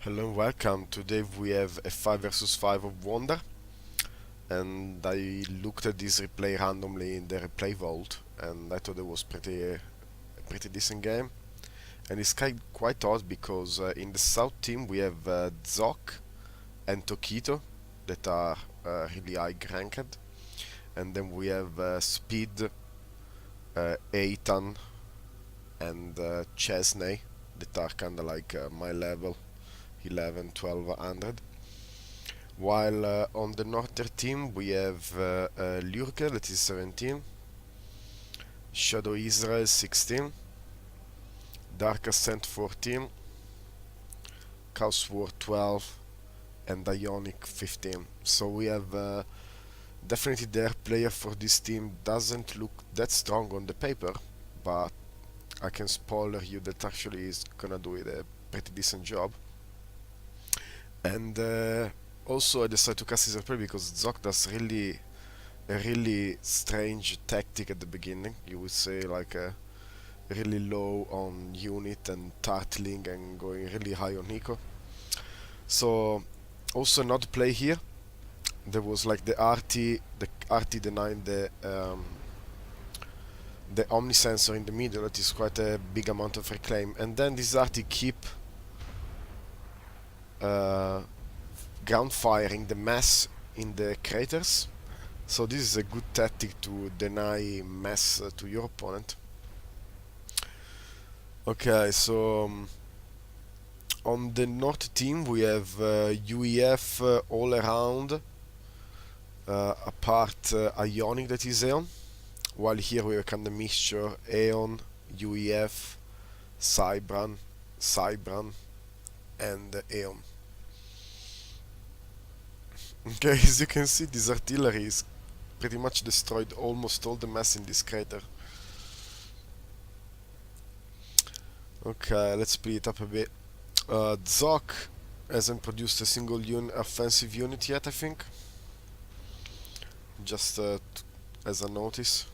Hello and welcome. Today we have a 5 versus 5 of Wonder, and I looked at this replay randomly in the replay vault, and I thought it was a pretty decent game. And it's quite odd because in the South team we have Zoc and Tokito that are really high ranked, and then we have Speed, Eitan, and Chesney that are kinda like my level, 11, 1200. While on the Northern team we have Lurker that is 17, Shadow Israel 16, Dark Ascent 14, Chaos War 12, and Ionic 15. So we have definitely their player for this team doesn't look that strong on the paper, but I can spoiler you that actually is gonna do it a pretty decent job. And also I decided to cast his replay because Zoc does a really strange tactic at the beginning. You would say like a really low on unit and turtling and going really high on eco. So also another play here. There was like the RT denying the Omni sensor in the middle. That is quite a big amount of reclaim, and then this RT keep uh, ground firing the mass in the craters. So this is a good tactic to deny mass to your opponent. Okay, so on the North team we have UEF all around, apart Ionic that is Aeon, while here we have a kind of mixture Aeon, UEF, Cybran, and Aeon. Okay, as you can see, this artillery is pretty much destroyed almost all the mass in this crater. Okay, let's split it up a bit. Zoc hasn't produced a single offensive unit yet, I think. Just as a notice.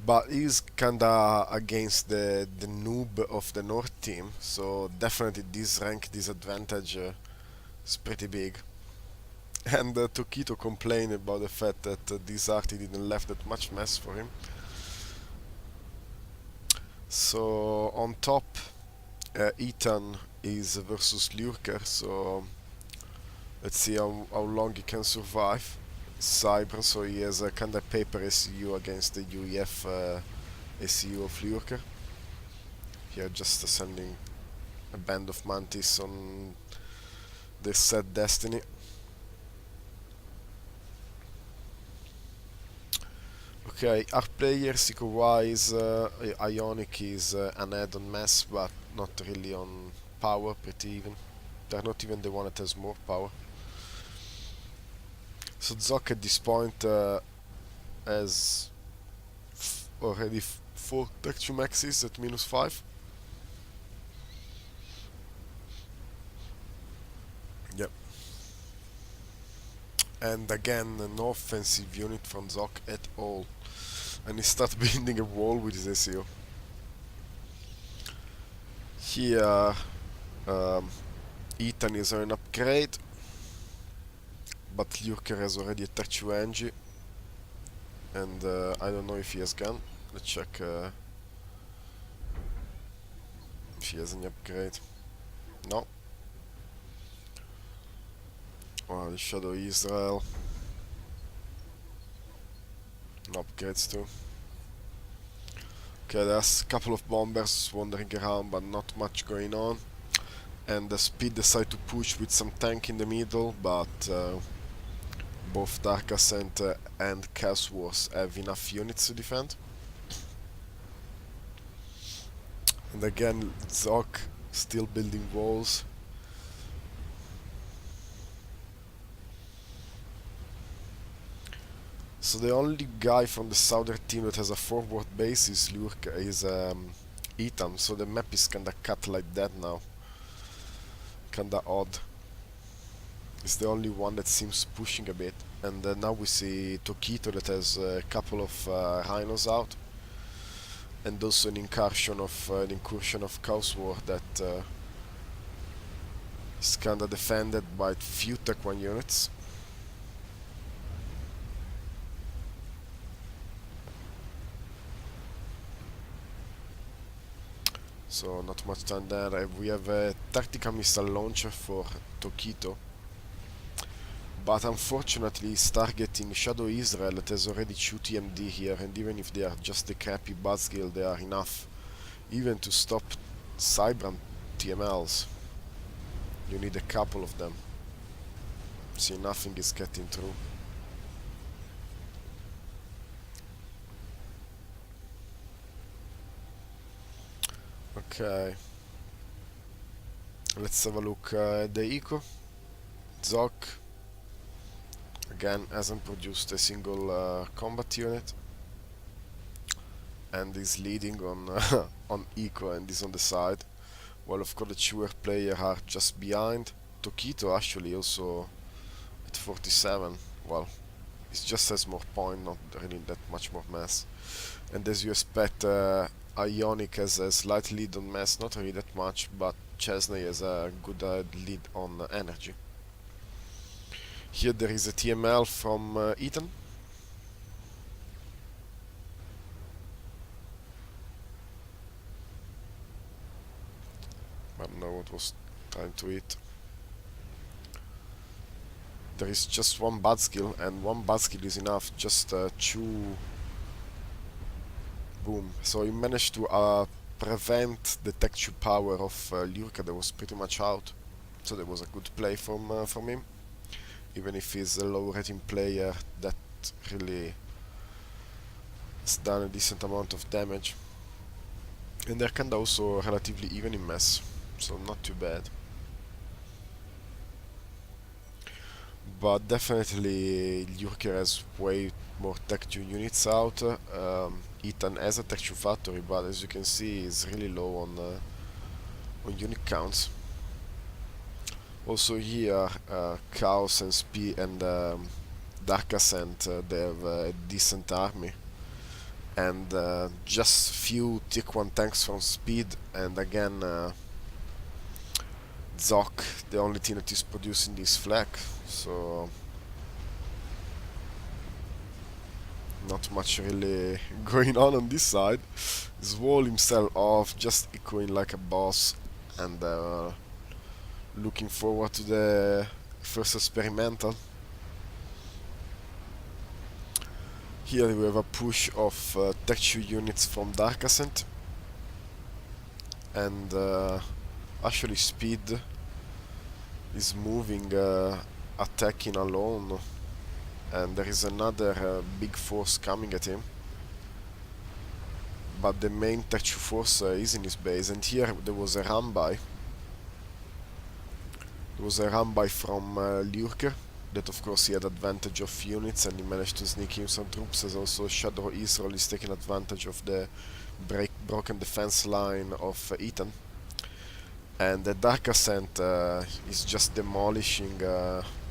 But he's kinda against the noob of the North team, so definitely this rank disadvantage is pretty big. And Tokito complained about the fact that this arty didn't left that much mess for him. So on top, Ethan is versus Lurker, so let's see how long he can survive. Cyber, so he has a kind of paper SCU against the UEF SCU of Lurker. Here just sending a band of mantis on their set destiny. Okay, our player seeker-wise, Ionic is an add-on mass, but not really on power, pretty even. They're not even the one that has more power. So Zoc at this point has already 4 texture maxes at -5. Yep. And again, no offensive unit from Zoc at all. And he starts building a wall with his SEO. Here, Ethan is on an upgrade, but Lurker has already a Tertiary Engie, and I don't know if he has gun. Let's check if he has any upgrade. No. The Shadow Israel. No upgrades too. Okay, there's a couple of bombers wandering around, but not much going on. And the Speed decide to push with some tank in the middle, but both Dark Ascent and Chaos Wars have enough units to defend. And again, Zoc still building walls. So the only guy from the southern team that has a forward base is Ethan, so the map is kinda cut like that now. Kinda odd. It's the only one that seems pushing a bit. And now we see Tokito that has a couple of rhinos out. And also an incursion of Chaos War that It's kinda defended by few Tech 1 units. So not much time there. We have a tactical missile launcher for Tokito, but unfortunately he's targeting Shadow Israel that has already 2 TMD here, and even if they are just the crappy Buzzkill, they are enough even to stop Cybran TMLs. You need a couple of them. See, nothing is getting through. Okay. Let's have a look at the eco. Zok again hasn't produced a single combat unit, and is leading on on eco and is on the side. While of course the Chuer player are just behind. Tokito actually also at 47. Well, it just has more point, not really that much more mass. And as you expect, Ionic has a slight lead on mass, not really that much, but Chesney has a good lead on energy. Here there is a TML from Ethan. I don't know what was trying to eat. There is just one bad skill, and one bad skill is enough. Just 2. Boom. So he managed to prevent the Tech 2 power of Lurka that was pretty much out. So that was a good play from him. Even if he's a low rating player, that really has done a decent amount of damage. And they're kinda also relatively even in mass, so not too bad. But definitely Lurker has way more Tech 2 units out. Ethan has a Tech 2 factory, but as you can see, he's really low on unit counts. Also here, Chaos and Speed and Dark Ascent, they have a decent army. And just few Tick 1 tanks from Speed, and again Zok, the only thing that is producing this flag, so not much really going on this side. Zwol himself off, just echoing like a boss, and looking forward to the first experimental. Here we have a push of Tech 2 units from Dark Ascent, and actually Speed is moving, attacking alone, and there is another big force coming at him, but the main Tech 2 force is in his base. And here there was a run by. There was a run by from Lurker, that of course he had advantage of units and he managed to sneak in some troops, as also Shadow Israel is taking advantage of the broken defense line of Ethan. And the Dark Ascent is just demolishing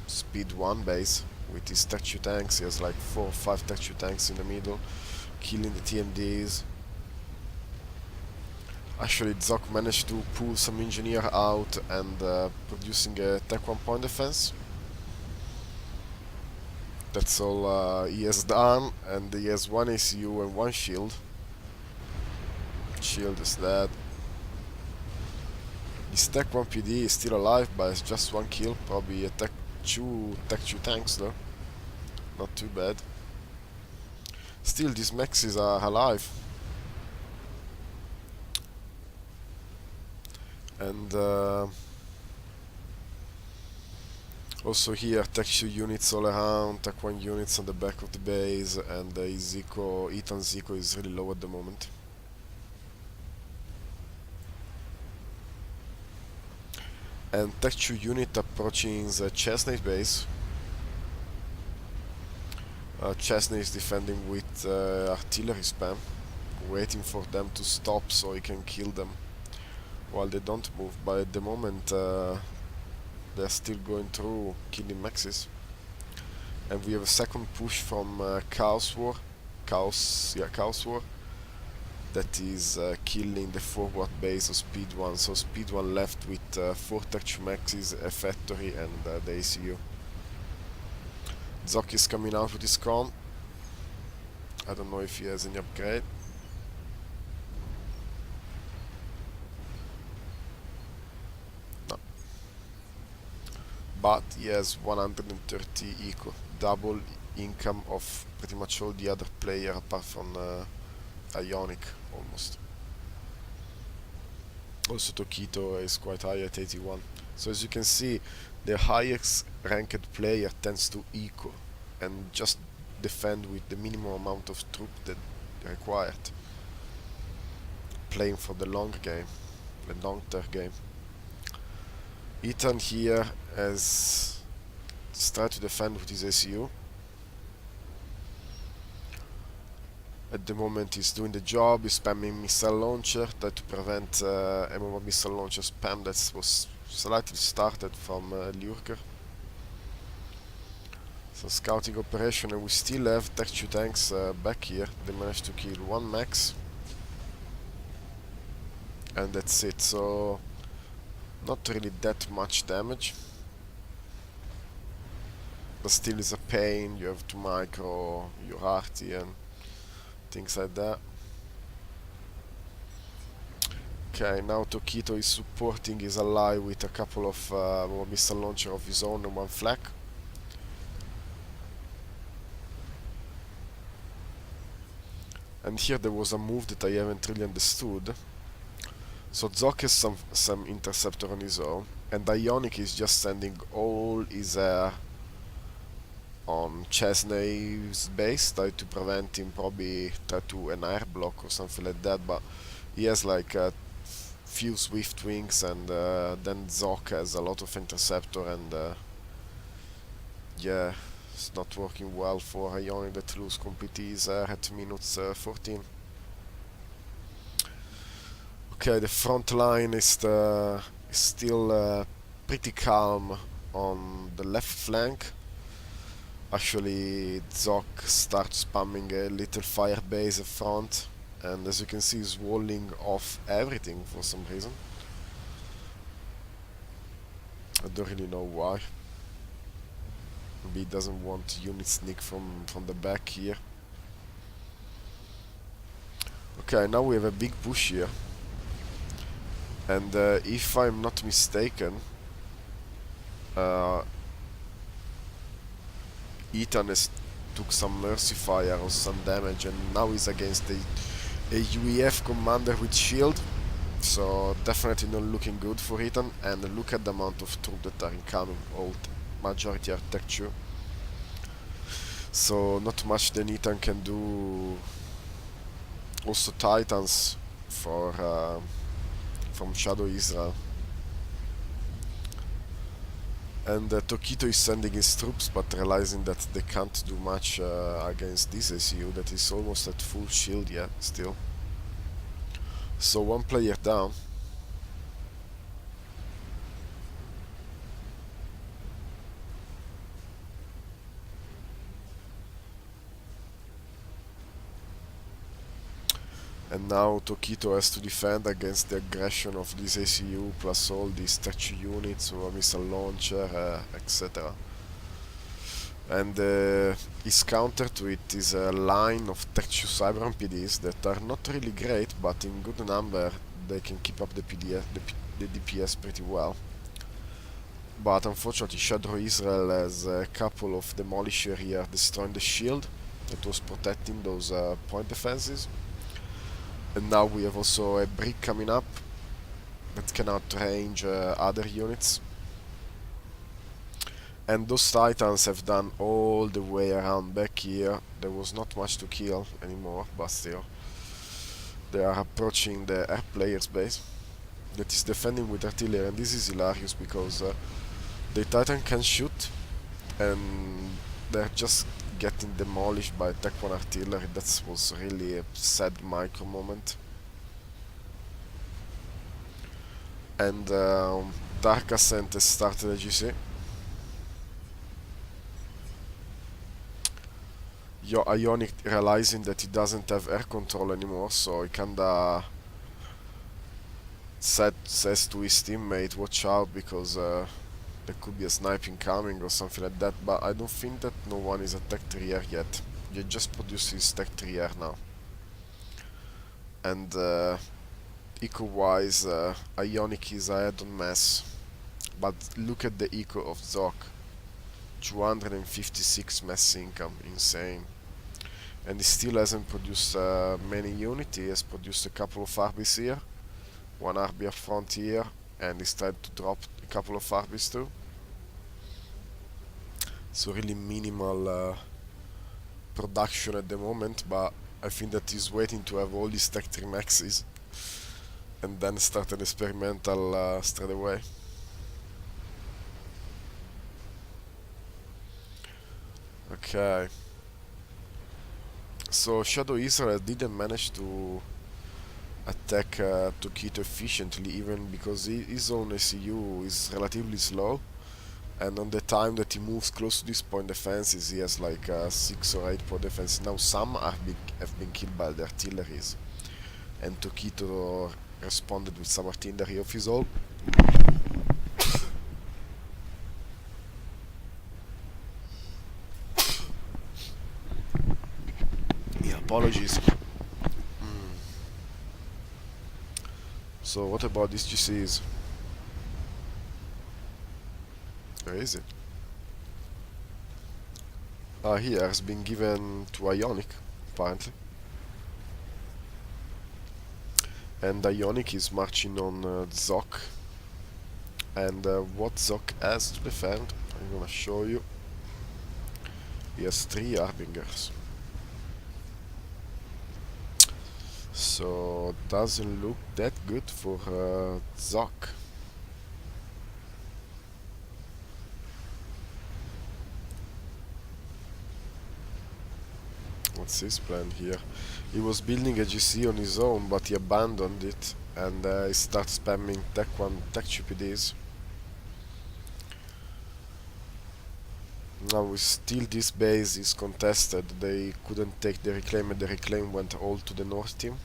Speed 1 base with his Tech 2 tanks. He has like 4 or 5 Tech 2 tanks in the middle, killing the TMDs. Actually, Zok managed to pull some engineer out and producing a Tech 1 point defense. That's all he has done, and he has 1 ACU and 1 shield. Shield is dead. His Tech 1 PD is still alive, but it's just 1 kill. Probably a Tech 2 tanks though. Not too bad. Still, these mexes are alive. And also here, Tech 2 units all around, Tech 1 units on the back of the base, and Ethan's eco is really low at the moment. And Tech 2 unit approaching the Chesney base. Chesney is defending with artillery spam, waiting for them to stop so he can kill them while they don't move, but at the moment they're still going through killing mexes. And we have a second push from Chaos War. that is killing the forward base of Speed 1. So Speed 1 left with 4 Tertium Maxes, a factory, and the ACU. Zoc is coming out with his con. I don't know if he has any upgrade. No. But he has 130 eco, double income of pretty much all the other players apart from Ionic, almost. Also Tokito is quite high at 81. So as you can see, the highest ranked player tends to eco and just defend with the minimum amount of troop that required, playing for the long game, the long-term game. Ethan here has started to defend with his ACU. At the moment he's doing the job, he's spamming missile launcher to prevent MMO missile launcher spam that was slightly started from Lurker. So scouting operation, and we still have Tech 2 tanks back here. They managed to kill 1 max. And that's it, so not really that much damage. But still is a pain, you have to micro your arty and things like that. Okay, now Tokito is supporting his ally with a couple of missile launcher of his own and 1 flak. And here there was a move that I haven't really understood. So Zoc has some interceptor on his own, and Ionic is just sending all his air on Chesney's base, try to prevent him, probably try to an air block or something like that, but he has like a few swift wings, and then Zoc has a lot of interceptor, and yeah, it's not working well for Ionic that lose completely his air at minutes 14. Okay, the front line is still pretty calm on the left flank. Actually, Zoc starts spamming a little fire base up front, and as you can see, he's walling off everything for some reason. I don't really know why. Maybe he doesn't want unit sneak from the back here. Okay, now we have a big push here. And if I'm not mistaken, Ethan has took some mercy fire or some damage, and now he's against a UEF commander with shield, so definitely not looking good for Ethan. And look at the amount of troops that are incoming, all majority are Tech 2. So not much that Ethan can do. Also Titans for from Shadow Israel. And Tokito is sending his troops, but realizing that they can't do much against this ACU that is almost at full shield yet, still. So 1 player down. And now Tokito has to defend against the aggression of this ACU plus all these statue units or missile launcher, etc. And his counter to it is a line of Tech 2 Cyber PDs that are not really great, but in good number they can keep up the DPS pretty well. But unfortunately Shadow Israel has a couple of Demolisher here destroying the shield that was protecting those point defenses. And now we have also a brick coming up that can outrange other units. And those Titans have done all the way around back here. There was not much to kill anymore, but still. They are approaching the air player's base that is defending with artillery, and this is hilarious because the Titan can shoot and they're just getting demolished by Tech 1 artillery. That was really a sad micro moment. And Dark Ascent has started a GC. Ionic realizing that he doesn't have air control anymore, so he kinda says to his teammate, watch out, because there could be a sniping coming or something like that, but I don't think that no one is at Tech 3 air yet. He just produces Tech 3 air now. And eco-wise, Ionic is ahead on mass, but look at the eco of Zoc. 256 mass income, insane. And he still hasn't produced many units. He has produced a couple of Arbis here, one Arby up front here, and he's trying to drop a couple of Arbis too. So really minimal production at the moment, but I think that he's waiting to have all these Tech 3 maxes and then start an experimental straight away. Okay. So Shadow Israel didn't manage to attack Tokito efficiently, even because his own SEU is relatively slow, and on the time that he moves close to these point defenses he has like 6 or 8 point defenses. Now some have been killed by the artilleries, and Tokito responded with some artillery of his own. Yeah, apologies. So what about these GCs? Where is it? Here has been given to Ionic, apparently. And Ionic is marching on Zoc. And what Zoc has to defend, I'm gonna show you. He has 3 Harbingers. So doesn't look that good for Zoc. What's his plan here? He was building a GC on his own, but he abandoned it and he started spamming Tech 1 Tech GPDs. Now still this base is contested. They couldn't take the reclaim, and the reclaim went all to the north team.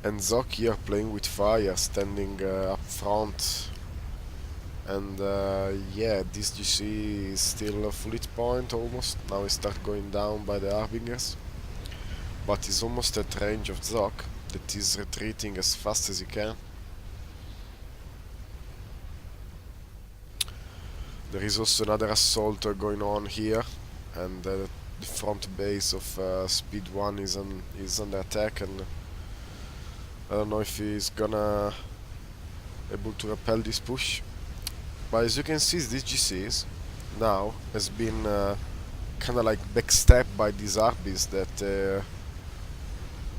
And Zoc here playing with fire, standing up front. And yeah, this GC is still a full hit point almost. Now he start going down by the Harbingers, but he's almost at range of Zoc, that is retreating as fast as he can. There is also another assault going on here, and the front base of Speed 1 is under attack, and I don't know if he's gonna able to repel this push. But as you can see, these GCs now has been kinda like backstabbed by these Arbis that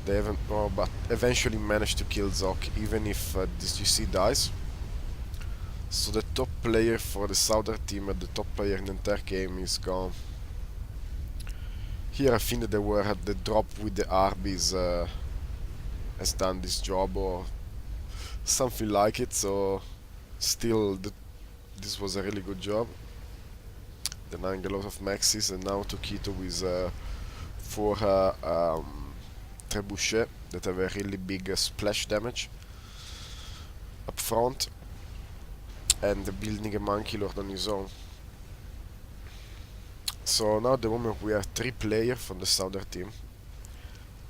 they haven't, but eventually managed to kill Zoc, even if this GC dies. So the top player for the Southern team and the top player in the entire game is gone. Here I think that they were at the drop with the Arbis has done this job or something like it, so still this was a really good job. Denying a lot of maxis, and now Tokito with 4 trebuchet that have a really big splash damage up front, and building a monkey lord on his own. So now at the moment we have 3 players from the Southern team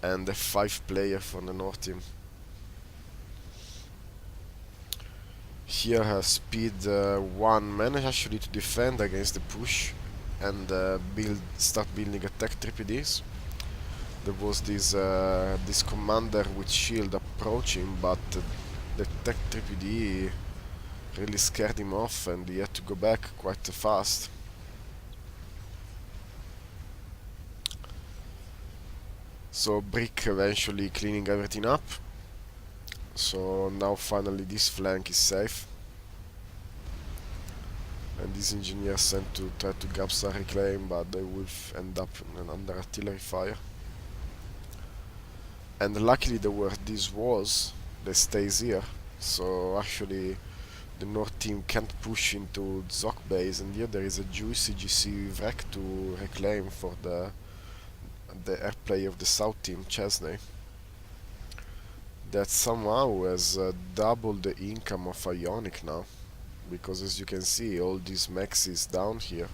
and a 5 player from the North team. Here Speed 1 managed actually to defend against the push and start building attack TPDs. There was this commander with shield approaching, but the tech TPD really scared him off and he had to go back quite fast. So Brick eventually cleaning everything up. So now finally this flank is safe. And these engineers sent to try to grab some reclaim, but they will end up under artillery fire. And luckily there were these walls that stays here. So actually the North team can't push into Zok base, and here there is a juicy GC wreck to reclaim for the airplay of the South team, Chesney, that somehow has doubled the income of Ionic now, because as you can see, all these maxis down here,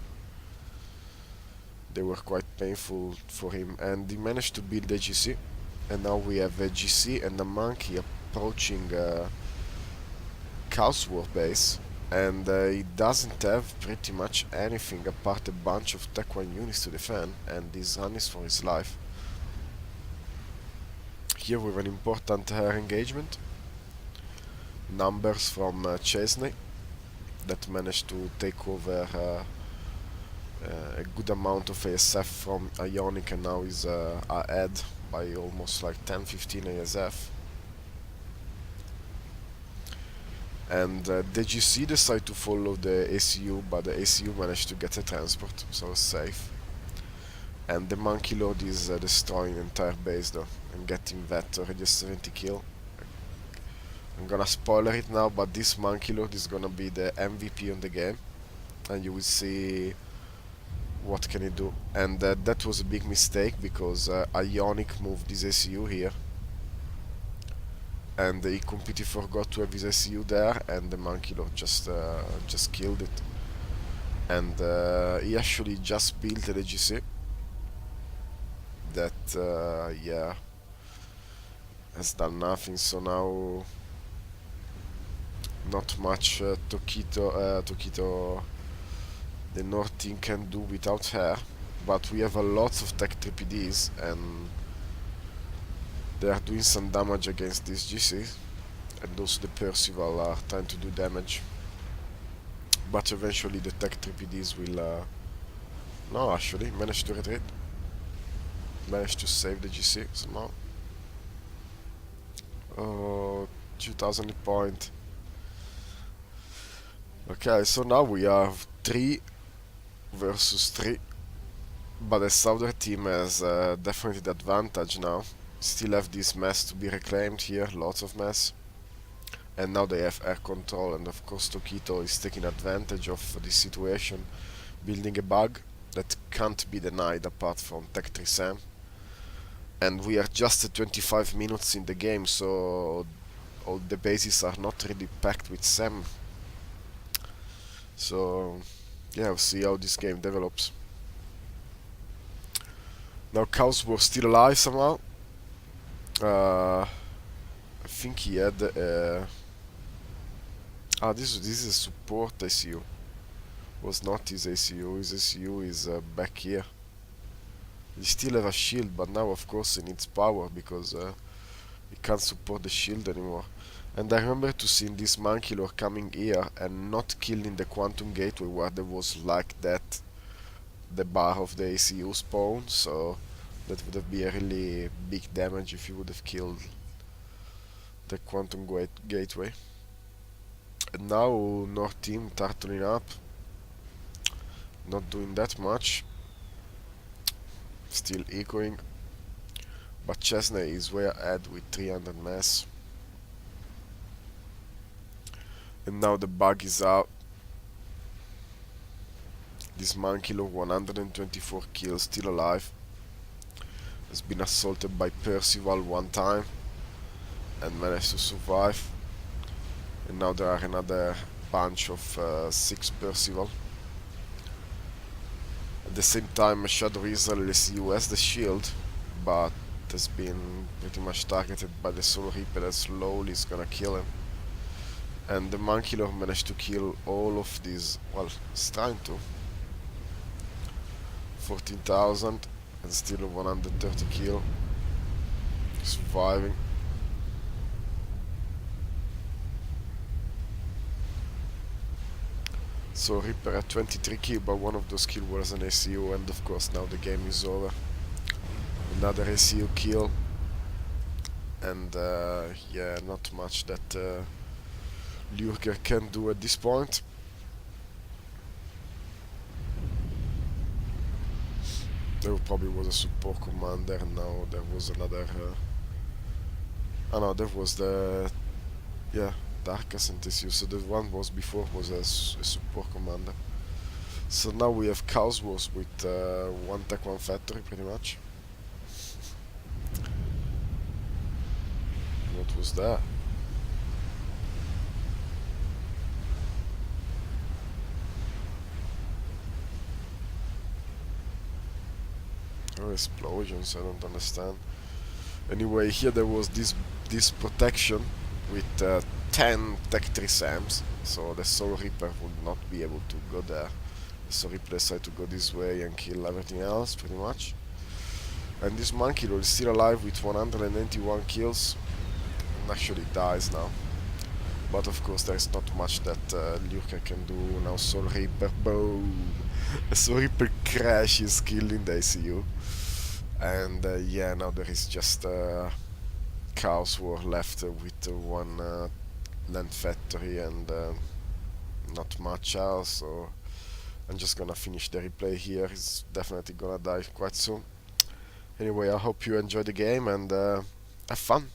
they were quite painful for him, and he managed to build a GC, and now we have a GC and a monkey approaching Cowsworth base, and he doesn't have pretty much anything apart a bunch of Tech 1 units to defend, and he's running for his life. Here we have an important air engagement. Numbers from Chesney that managed to take over a good amount of ASF from Ionic, and now is ahead by almost like 10-15 ASF. And the GC decided to follow the ACU, but the ACU managed to get a transport, so it's safe. And the Monkey Lord is destroying the entire base though, and getting that already a 70 kill. I'm gonna spoiler it now, but this Monkey Lord is gonna be the MVP on the game, and you will see what can he do. And that was a big mistake, because Ionic moved his ACU here, and he completely forgot to have his SU there, and the Monkey Lord just killed it. And he actually just built the GC that yeah, has done nothing. So now not much Tokito the North team can do without her, but we have a lot of Tech 3PDs, and they are doing some damage against this GC, and also the Percival are trying to do damage. But eventually the Tech 3PDs will... no, actually, managed to retreat. Managed to save the GC somehow. Oh, 2000 hit point. Okay, so now we have 3 versus 3. But the Southern team has definitely the advantage now. Still have this mess to be reclaimed here, lots of mess. And now they have air control, and of course Tokito is taking advantage of this situation, building a bug that can't be denied apart from Tech 3 Sam. And we are just at 25 minutes in the game, so all the bases are not really packed with Sam. So yeah, we'll see how this game develops. Now Chaos was still alive somehow. I think he had this is a support ACU. Was not his ACU. His ACU is back here. He still have a shield, but now of course he needs power, because he can't support the shield anymore. And I remember to see this Monkey Lord coming here and not killing the Quantum Gateway, where there was like that the bar of the ACU spawn, so that would have been a really big damage if he would have killed the Quantum Gateway. And now North team turtling up, not doing that much, still echoing, but Chesney is way ahead with 300 mass. And now the bug is out. This Monkey Lord, 124 kills, still alive, has been assaulted by Percival one time and managed to survive. And now there are another bunch of 6 Percival. At the same time, Shadow Israel has the shield, but has been pretty much targeted by the Solar Reaper that slowly is gonna kill him. And the Monkey Lord managed to kill all of these, well, it's trying to. 14,000 and still 130 kill. Surviving. So Reaper at 23 kill, but one of those kills was an ACU, and of course now the game is over. Another ACU kill, and yeah, not much that Lurker can do at this point. There probably was a support commander, and now there was another... oh no, there was the... yeah, Darkest and TCU. So the one was before was a support commander. So now we have Chaos Wars with one tech, one factory, pretty much. What was that? Oh, explosions, I don't understand. Anyway, here there was this protection with 10 Tech 3 SAMs, so the Soul Reaper would not be able to go there. The Soul Reaper decided to go this way and kill everything else, pretty much. And this Monkey Lord is still alive with 191 kills, and actually dies now. But of course there is not much that Lurker can do now. Soul Reaper, boom! The Soul Reaper crashes, killing the ICU. And yeah, now there is just Chaos War left with one land factory and not much else, so I'm just gonna finish the replay here. He's definitely gonna die quite soon. Anyway, I hope you enjoy the game and have fun.